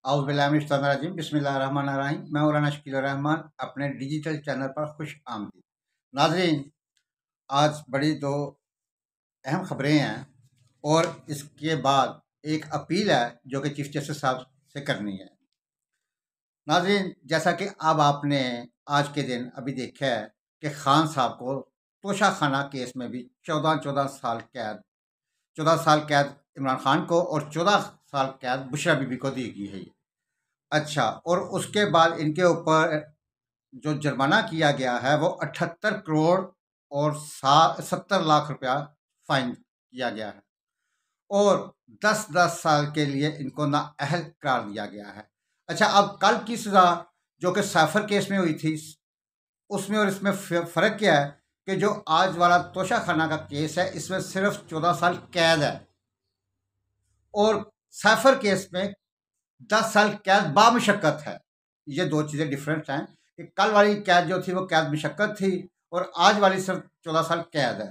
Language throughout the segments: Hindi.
आउज़बिल्लाहिमिनश्शैतानिर्रजीम बिस्मिल्लाहिर्रहमानिर्रहीम। मैं मौलाना शकील रहमान अपने डिजिटल चैनल पर खुश आमदीद। नाज़रीन, आज बड़ी दो अहम खबरें हैं और इसके बाद एक अपील है जो कि चीफ जस्टिस साहब से करनी है। नाज़रीन, जैसा कि अब आपने आज के दिन अभी देखा है कि खान साहब को तोशा खाना केस में भी 14 साल कैद 14 साल कैद इमरान खान को और 14 साल कैद बुशरा बीबी को दी गई है। अच्छा, और उसके बाद इनके ऊपर जो जुर्माना किया गया है वो 78 करोड़ और 70 लाख रुपया फाइन किया गया है और 10-10 साल के लिए इनको नाअहल करार दिया गया है। अच्छा, अब कल की सजा जो कि सैफर केस में हुई थी उसमें और इसमें फ़र्क क्या है कि जो आज वाला तोशा खाना का केस है इसमें सिर्फ 14 साल कैद है और सैफर केस में 10 साल कैद बामुशक्कत है। ये दो चीज़ें डिफरेंट हैं कि कल वाली कैद जो थी वो कैद मुशक्कत थी और आज वाली सिर्फ 14 साल कैद है।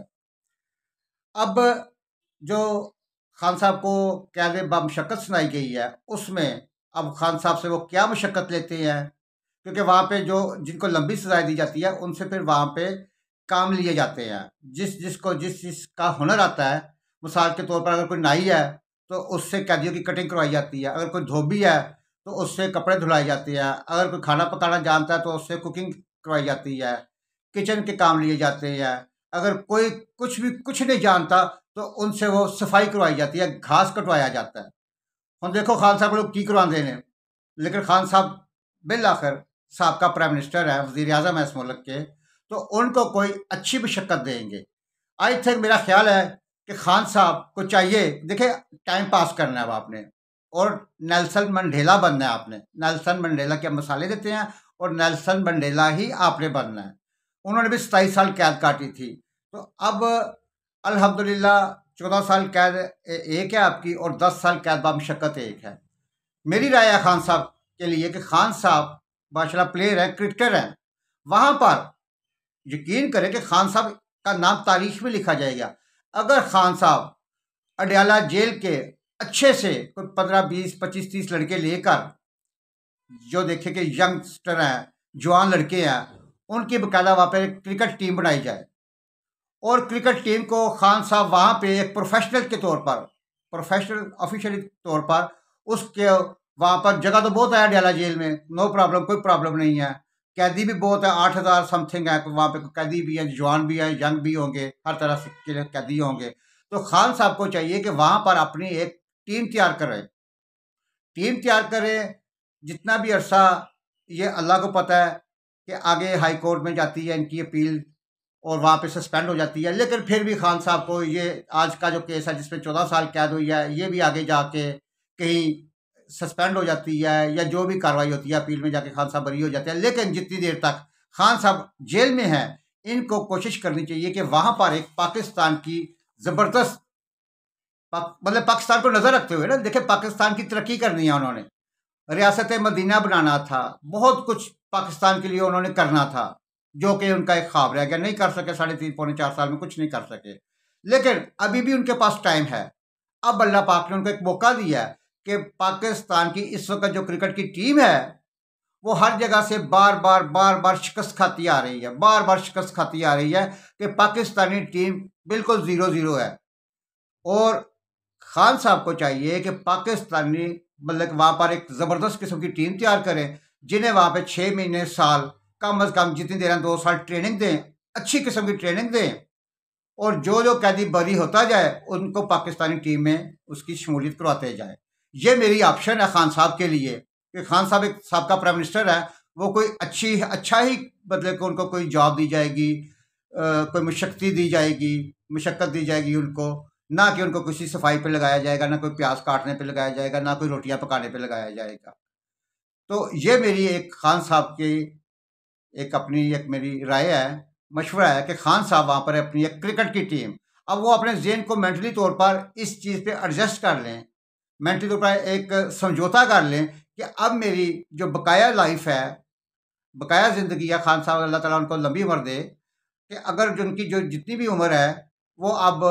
अब जो खान साहब को कैद बामुशक्कत सुनाई गई है उसमें अब खान साहब से वो क्या मुशक्कत लेते हैं, क्योंकि वहाँ पे जो जिनको लंबी सजाएं दी जाती है उनसे फिर वहाँ पे काम लिए जाते हैं। जिसको जिस जिसका हुनर आता है, मिसाल के तौर पर अगर कोई नाई है तो उससे कैदियों की कटिंग करवाई जाती है, अगर कोई धोबी है तो उससे कपड़े धुलाई जाते हैं, अगर कोई खाना पकाना जानता है तो उससे कुकिंग करवाई जाती है, किचन के काम लिए जाते हैं, अगर कोई कुछ नहीं जानता तो उनसे वो सफाई करवाई जाती है, घास कटवाया जाता है। हम देखो खान साहब लोग की करवाते हैं, लेकिन खान साहब बिल आखिर साबका प्राइम मिनिस्टर है, वजीर आजम है इस मुल्क के, तो उनको कोई अच्छी मशक्कत देंगे। आई थिंक मेरा ख्याल है कि खान साहब को चाहिए, देखिए टाइम पास करना है अब आपने और नेल्सन मंडेला बनना है आपने। नेल्सन मंडेला के मसाले देते हैं और नेल्सन मंडेला ही आपने बनना है। उन्होंने भी 27 साल कैद काटी थी, तो अब अल्हम्दुलिल्लाह 14 साल कैद एक है आपकी और 10 साल कैद बामुशक्कत एक है। मेरी राय है खान साहब के लिए कि खान साहब माशाल्लाह प्लेयर है, क्रिकेटर हैं, वहां पर यकीन करें कि खान साहब का नाम तारीख में लिखा जाएगा अगर खान साहब अडयाला जेल के अच्छे से कोई 15, 20, 25, 30 लड़के लेकर, जो देखे कि यंगस्टर हैं, जवान लड़के हैं, उनकी बकायदा वहाँ पे क्रिकेट टीम बनाई जाए और क्रिकेट टीम को खान साहब वहाँ पे एक प्रोफेशनल के तौर पर, प्रोफेशनल ऑफिशियल तौर पर उसके वहाँ पर जगह तो बहुत है अडयाला जेल में, नो प्रॉब्लम, कोई प्रॉब्लम नहीं है। कैदी भी बहुत है, 8,000 समथिंग है, वहाँ पे कैदी भी है, जवान भी है, यंग भी होंगे, हर तरह से के कैदी होंगे। तो खान साहब को चाहिए कि वहाँ पर अपनी एक टीम तैयार करें, टीम तैयार करें। जितना भी अरसा, ये अल्लाह को पता है कि आगे हाई कोर्ट में जाती है इनकी अपील और वहाँ पे सस्पेंड हो जाती है, लेकिन फिर भी खान साहब को ये आज का जो केस है जिसमें 14 साल कैद हुई है, ये भी आगे जाके कहीं सस्पेंड हो जाती है या जो भी कार्रवाई होती है अपील में जाके खान साहब बरी हो जाते हैं। लेकिन जितनी देर तक खान साहब जेल में हैं, इनको कोशिश करनी चाहिए कि वहाँ पर एक पाकिस्तान की ज़बरदस्त मतलब पाकिस्तान को नज़र रखते हुए ना, देखिए पाकिस्तान की तरक्की करनी है उन्होंने, रियासत मदीना बनाना था, बहुत कुछ पाकिस्तान के लिए उन्होंने करना था, जो कि उनका एक ख्वाब रह गया, नहीं कर सके, 3.5 पौने 4 साल में कुछ नहीं कर सके। लेकिन अभी भी उनके पास टाइम है। अब अल्लाह पाक ने उनको एक मौका दिया है कि पाकिस्तान की इस वक्त जो क्रिकेट की टीम है वो हर जगह से बार बार शिकस्त खाती आ रही है, बार बार शिकस्त खाती आ रही है कि पाकिस्तानी टीम बिल्कुल 0-0 है। और खान साहब को चाहिए कि पाकिस्तानी मतलब वहाँ पर एक ज़बरदस्त किस्म की टीम तैयार करें, जिन्हें वहाँ पे 6 महीने, साल, कम अज़ कम जितनी देर है 2 साल ट्रेनिंग दें, अच्छी किस्म की ट्रेनिंग दें और जो कैदी बरी होता जाए उनको पाकिस्तानी टीम में उसकी शमूलियत करवाते जाए। ये मेरी ऑप्शन है खान साहब के लिए कि खान साहब एक साबका प्राइम मिनिस्टर है, वो कोई अच्छा ही मतलब कि उनको कोई जॉब दी जाएगी, कोई मशक्क़त दी जाएगी उनको, ना कि उनको किसी सफाई पे लगाया जाएगा, ना कोई प्याज काटने पे लगाया जाएगा, ना कोई रोटियां पकाने पे लगाया जाएगा। तो ये मेरी एक खान साहब की एक अपनी एक मेरी राय है, मशवरा है कि खान साहब वहाँ पर अपनी एक क्रिकेट की टीम, अब वो अपने जेन को मेंटली तौर पर इस चीज़ पे एडजस्ट कर लें, मेंटली तौर पर एक समझौता कर लें कि अब मेरी जो बकाया लाइफ है, बकाया ज़िंदगी है, खान साहब अल्लाह ताला उनको लंबी उम्र दे, कि अगर उनकी जो जितनी भी उम्र है वो अब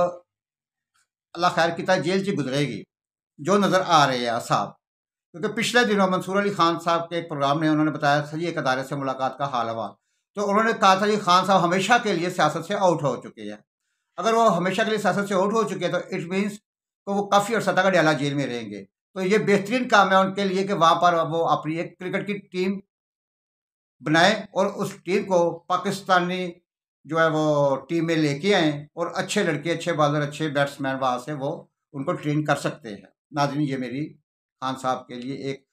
अल्लाह खैर किता जेल च गुजरेगी, जो नज़र आ रहे हैं साहब, क्योंकि पिछले दिनों मंसूर अली खान साहब के एक प्रोग्राम में उन्होंने बताया था जी एक अदारे से मुलाकात का हाल हुआ, तो उन्होंने कहा था जी खान साहब हमेशा के लिए सियासत से आउट हो चुके हैं। अगर वो हमेशा के लिए सियासत से आउट हो चुके हैं तो इट मीन्स कि वो काफ़ी अर्सा तक अडयाला जेल में रहेंगे। तो ये बेहतरीन काम है उनके लिए कि वहाँ पर वो अपनी एक क्रिकेट की टीम बनाए और उस टीम को पाकिस्तानी जो है वो टीम में लेके आए और अच्छे लड़के, अच्छे बॉलर, अच्छे बैट्समैन वहाँ से वो उनको ट्रेन कर सकते हैं। नाज़रीन, ये मेरी खान साहब के लिए एक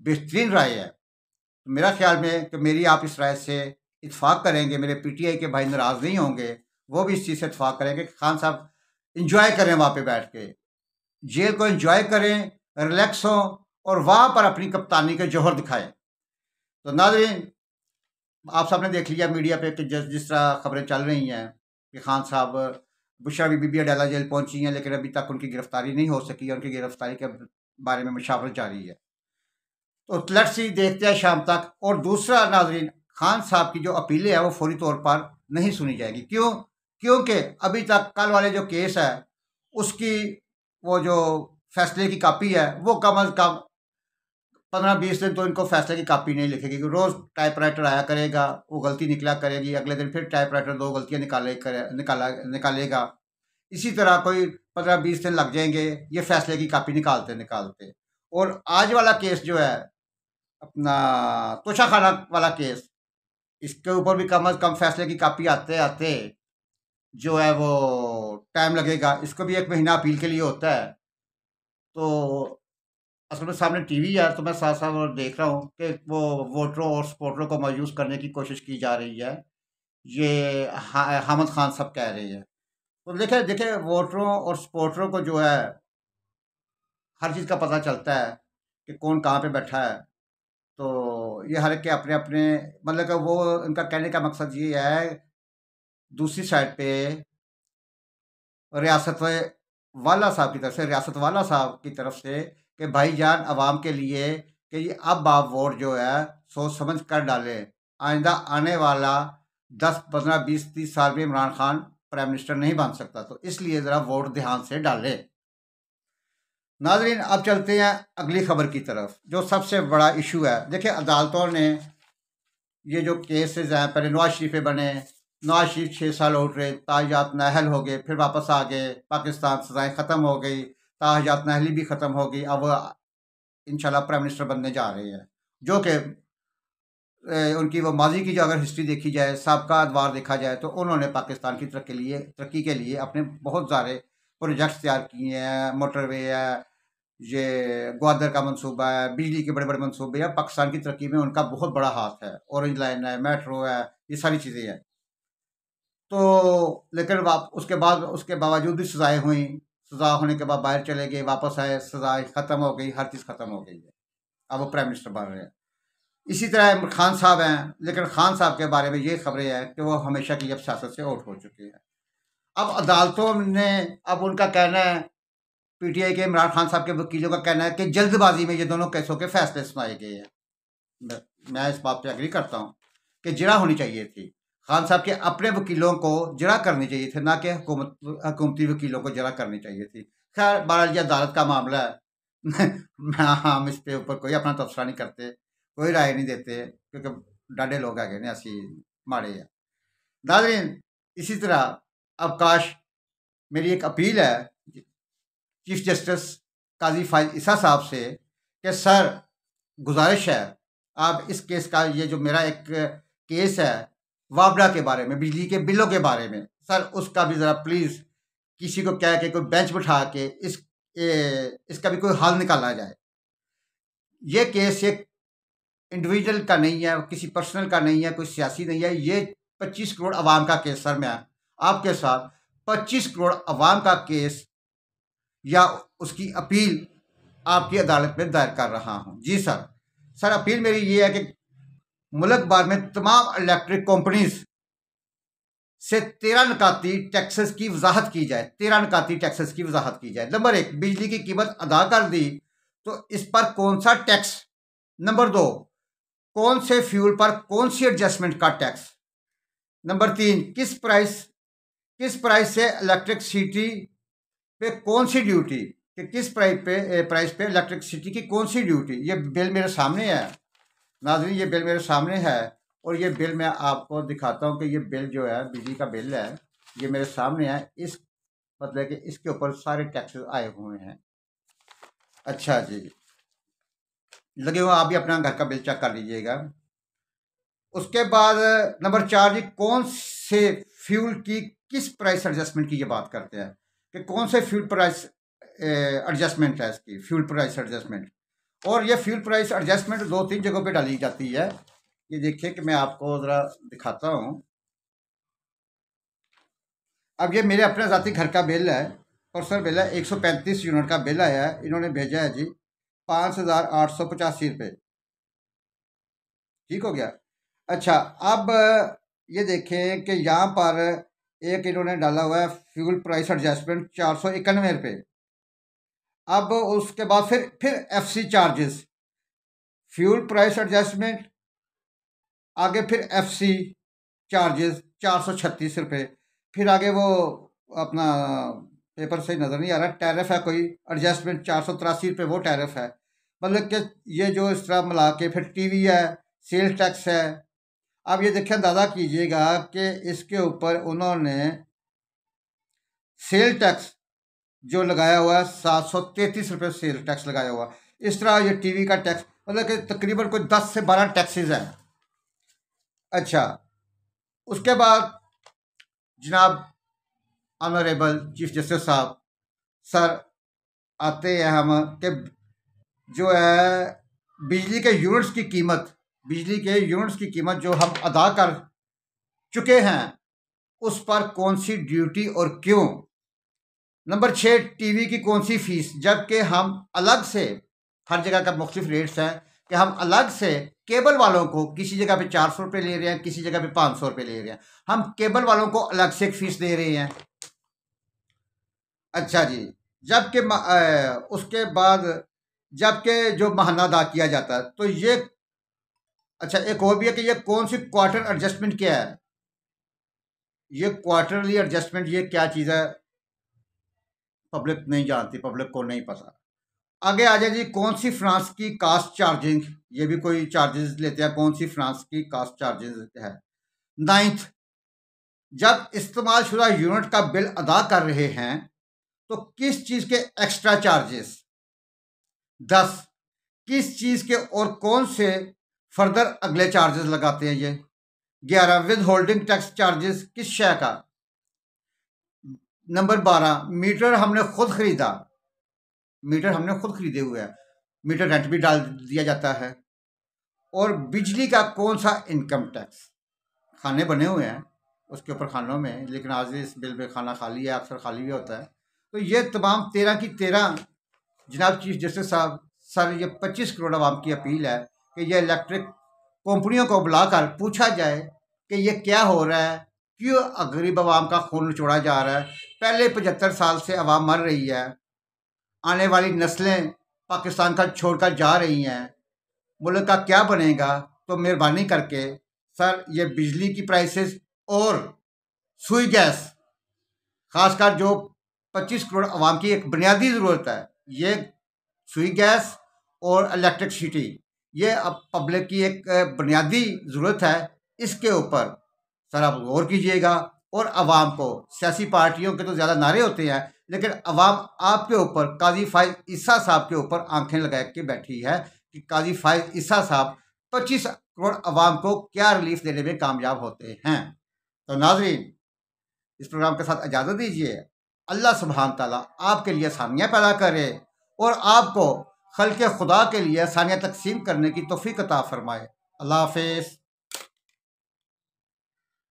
बेहतरीन राय है। मेरा ख्याल में कि मेरी आप इस राय से इत्फाक करेंगे, मेरे पीटीआई के भाई नाराज़ नहीं होंगे, वो भी इस चीज़ से इत्फाक करेंगे कि खान साहब इंजॉय करें वहाँ पे बैठ के, जेल को इंजॉय करें, रिलैक्स हों और वहाँ पर अपनी कप्तानी के जौहर दिखाएं। तो नाज़रीन, आप सबने देख लिया मीडिया पे कि जिस तरह खबरें चल रही हैं कि खान साहब, बुशरा बीबी भी अडाला जेल पहुंची हैं, लेकिन अभी तक उनकी गिरफ्तारी नहीं हो सकी है। उनकी गिरफ्तारी के बारे में मुशावरत जारी है। तो लेट्स सी, देखते हैं शाम तक। और दूसरा नाजरीन, खान साहब की जो अपीलें हैं वो फौरी तौर पर नहीं सुनी जाएगी। क्यों? क्योंकि अभी तक कल वाले जो केस है उसकी वो जो फैसले की कापी है वो कम अज कम 15-20 दिन तो इनको फैसले की कापी नहीं लिखेगी। रोज टाइपराइटर आया करेगा, वो गलती निकला करेगी, अगले दिन फिर टाइपराइटर 2 गलतियां निकालेगा। इसी तरह कोई 15-20 दिन लग जाएंगे ये फैसले की कापी निकालते निकालते। और आज वाला केस जो है अपना तोशा खाना वाला केस, इसके ऊपर भी कम अज कम फैसले की कापी आते आते जो है वो टाइम लगेगा। इसको भी 1 महीना अपील के लिए होता है। तो असल में सामने टीवी है तो मैं साथ साथ और देख रहा हूँ कि वो वोटरों और सपोर्टरों को मायूस करने की कोशिश की जा रही है। ये हामिद खान साहब कह रहे हैं। तो देखे देखे वोटरों और सपोर्टरों को जो है हर चीज़ का पता चलता है कि कौन कहाँ पे बैठा है। तो ये हर एक के अपने अपने, मतलब कि वो उनका कहने का मकसद ये है दूसरी साइड पे रियासत वाला साहब की तरफ से, रियासत वाला साहब की तरफ से कि भाईजान अवाम के लिए कि ये अब आप वोट जो है सोच समझ कर डालें। आइंदा आने वाला 10, 15, 20, 30 साल में इमरान खान प्राइम मिनिस्टर नहीं बन सकता, तो इसलिए ज़रा वोट ध्यान से डालें। नाजरीन, अब चलते हैं अगली खबर की तरफ जो सबसे बड़ा इशू है। देखिए, अदालतों ने ये जो केसेस हैं, पहले नवाज शरीफ पे बने, नवाज शरीफ 6 साल उठ रहे, ताहयात नाहल हो गए, फिर वापस आ गए पाकिस्तान, सजाएं ख़त्म हो गई, ताहयात नाहली भी ख़त्म हो गई। अब इंशाल्लाह प्राइम मिनिस्टर बनने जा रहे हैं, जो कि उनकी वो माजी की जो अगर हिस्ट्री देखी जाए, सबका अदवार देखा जाए, तो उन्होंने पाकिस्तान की तरक्की के लिए अपने बहुत सारे प्रोजेक्ट्स तैयार किए हैं। मोटरवे है, ये ग्वादर का मंसूबा है, बिजली के बड़े बड़े मंसूबे हैं। पाकिस्तान की तरक्की में उनका बहुत बड़ा हाथ है। ऑरेंज लाइन है, मेट्रो है, ये सारी चीज़ें हैं। तो लेकिन उसके बावजूद भी सजाएं हुई, सजा होने के बाद बाहर चले गए, वापस आए, सजाएं ख़त्म हो गई, हर चीज़ ख़त्म हो गई है। अब वो प्राइम मिनिस्टर बन रहे हैं। इसी तरह इमरान खान साहब हैं, लेकिन खान साहब के बारे में ये खबरें हैं कि वो हमेशा के लिए अब सियासत से आउट हो चुके हैं। अब अदालतों ने, अब उनका कहना है, पीटीआई के इमरान खान साहब के वकीलों का कहना है कि जल्दबाजी में ये दोनों केसों के फैसले सुनाए गए हैं। मैं इस बात पे एग्री करता हूँ कि जिरा होनी चाहिए थी। खान साहब के अपने वकीलों को जिरा करनी चाहिए थी, ना कि हुकूमती वकीलों को जिरा करनी चाहिए थी। खैर, बहरहाल ये अदालत का मामला है। हम इस पे ऊपर कोई अपना तबसरा नहीं करते, कोई राय नहीं देते, क्योंकि डाडे लोग आगे ने ऐसी माड़े हैं। नाज़रीन, इसी तरह अवकाश, मेरी एक अपील है चीफ जस्टिस काजी फाइज ईसा साहब से कि सर, गुजारिश है आप इस केस का, ये जो मेरा एक केस है वाबड़ा के बारे में, बिजली के बिलों के बारे में, सर उसका भी ज़रा प्लीज़ किसी को कह के कोई बेंच बिठा के इसका भी कोई हल निकाला जाए। ये केस एक इंडिविजुअल का नहीं है, किसी पर्सनल का नहीं है, कोई सियासी नहीं है। ये 25 करोड़ अवाम का केस। सर, मैं आपके साथ 25 करोड़ अवाम का केस या उसकी अपील आपकी अदालत में दायर कर रहा हूं। जी सर। सर, अपील मेरी ये है कि मुल्क भर में तमाम इलेक्ट्रिक कंपनीज से 13 निकाती टैक्सेस की वजाहत की जाए। 13 निकाती टैक्सेस की वजाहत की जाए। नंबर 1, बिजली की कीमत अदा कर दी तो इस पर कौन सा टैक्स। नंबर 2, कौन से फ्यूल पर कौन सी एडजस्टमेंट का टैक्स। नंबर 3, किस प्राइस से इलेक्ट्रिसिटी पे कौन सी ड्यूटी, कि किस प्राइस पे इलेक्ट्रिसिटी की कौन सी ड्यूटी। ये बिल मेरे सामने है नाज़रीन, ये बिल मेरे सामने है और ये बिल मैं आपको दिखाता हूँ कि ये बिल जो है बिजली का बिल है, ये मेरे सामने है। इस मतलब कि इसके ऊपर सारे टैक्सेस आए हुए हैं। अच्छा जी, लगे हुए आप भी अपना घर का बिल चेक कर लीजिएगा। उसके बाद नंबर 4 जी, कौन से फ्यूल की किस प्राइस एडजस्टमेंट की ये बात करते हैं कि कौन से फ्यूल प्राइस एडजस्टमेंट है इसकी, फ्यूल प्राइस एडजस्टमेंट। और ये फ्यूल प्राइस एडजस्टमेंट 2-3 जगहों पे डाली जाती है। ये देखिए कि मैं आपको ज़रा दिखाता हूँ। अब ये मेरे अपने ज़ाती घर का बिल है, पर्सनल बिल है, 135 यूनिट का बिल आया है। इन्होंने भेजा है जी 5,885 रुपये। ठीक हो गया। अच्छा, अब ये देखें कि यहाँ पर एक इन्होंने डाला हुआ है फ्यूल प्राइस एडजस्टमेंट 491 रुपये। अब उसके बाद फिर FC charges, fuel price adjustment, आगे फिर एफसी चार्जेस 436 रुपये। फिर आगे वो अपना पेपर से नज़र नहीं आ रहा, टैरिफ है कोई एडजस्टमेंट 483 रुपये, वो टैरिफ है। मतलब कि ये जो इस तरह मिला के फिर टीवी है, सेल टैक्स है। अब ये देखिए, अंदाज़ा कीजिएगा कि इसके ऊपर उन्होंने सेल टैक्स जो लगाया हुआ है 733 रुपये सेल टैक्स लगाया हुआ। इस तरह ये टीवी का टैक्स, मतलब कि तकरीबन कोई 10 से 12 टैक्सेस हैं। अच्छा, उसके बाद जनाब ऑनरेबल चीफ जस्टिस साहब सर आते हैं हम कि जो है बिजली के यूनिट्स की कीमत, बिजली के यूनिट्स की कीमत जो हम अदा कर चुके हैं उस पर कौन सी ड्यूटी और क्यों। नंबर 6, टीवी की कौन सी फीस, जबकि हम अलग से हर जगह का मुख्तलिफ रेट्स हैं कि हम अलग से केबल वालों को किसी जगह पे 400 रुपये ले रहे हैं, किसी जगह पे 500 रुपये ले रहे हैं। हम केबल वालों को अलग से एक फीस दे रहे हैं। अच्छा जी, जबकि उसके बाद जबकि जो महाना अदा किया जाता है तो ये, अच्छा एक और भी है कि ये कौन सी क्वार्टर एडजस्टमेंट क्या है। ये क्वार्टरली एडजस्टमेंट ये क्या चीज़ है, पब्लिक नहीं जानती, पब्लिक को नहीं पता। आगे आ जाए जी, कौन सी फ्रांस की कास्ट चार्जिंग, ये भी कोई चार्जेस लेते हैं, कौन सी फ्रांस की कास्ट चार्जेस है। 9th, जब इस्तेमाल शुदा यूनिट का बिल अदा कर रहे हैं तो किस चीज़ के एक्स्ट्रा चार्जेस। 10, किस चीज़ के और कौन से फर्दर अगले चार्जेस लगाते हैं ये। 11, विद होल्डिंग टैक्स चार्जेस किस शय का। नंबर 12, मीटर हमने खुद खरीदा, मीटर हमने खुद खरीदे हुए हैं, मीटर रेंट भी डाल दिया जाता है। और बिजली का कौन सा इनकम टैक्स, खाने बने हुए हैं उसके ऊपर खानों में, लेकिन आज इस बिल में खाना खाली है, अक्सर खाली भी होता है। तो ये तमाम 13 की 13 जनाब चीफ जस्टिस साहब सर, ये 25 करोड़ आवाम की अपील है कि ये इलेक्ट्रिक कंपनियों को बुलाकर पूछा जाए कि ये क्या हो रहा है, क्यों गरीब आवाम का खून निचोड़ा जा रहा है। पहले 75 साल से आवाम मर रही है, आने वाली नस्लें पाकिस्तान का छोड़कर जा रही हैं, मुल्क का क्या बनेगा। तो मेहरबानी करके सर ये बिजली की प्राइसेस और सुई गैस, खासकर जो 25 करोड़ आवाम की एक बुनियादी ज़रूरत है, ये सुई गैस और इलेक्ट्रिसिटी, ये अब पब्लिक की एक बुनियादी ज़रूरत है। इसके ऊपर सर आप गौर कीजिएगा। और आवाम को, सियासी पार्टियों के तो ज़्यादा नारे होते हैं, लेकिन आवाम आपके ऊपर, काजी फाइज ईसा साहब के ऊपर आंखें लगा के बैठी है कि काजी फाइज ईसा साहब 25 करोड़ आवाम को क्या रिलीफ देने में कामयाब होते हैं। तो नाजरीन, इस प्रोग्राम के साथ इजाज़त दीजिए। अल्लाह सुब्हान ताला आपके लिए आसानियाँ पैदा करे और आपको खल्क़े खुदा के लिए आसानियाँ तकसीम करने की तौफीक अता फरमाए। अल्लाह हाफ़िज़।